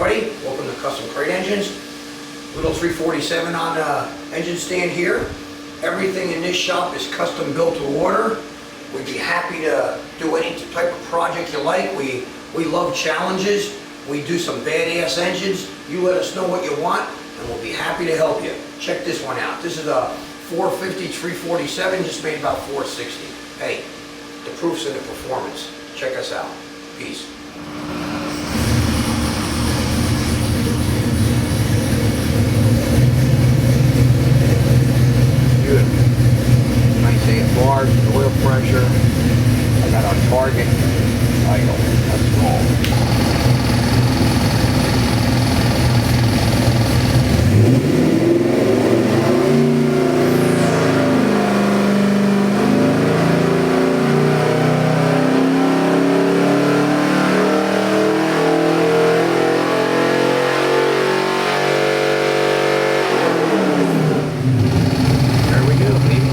everybody, welcome to Custom Crate Engines. Little 347 on the engine stand here. Everything in this shop is custom built to order. We'd be happy to do any type of project you like. We love challenges. We do some badass engines. You let us know what you want and we'll be happy to help you. Check this one out. This is a 450 347, just made about 460. Hey, the proof's in the performance. Check us out. Peace. Nice 8 bars, oil pressure. I got our target idle. Let's roll. There we go, baby.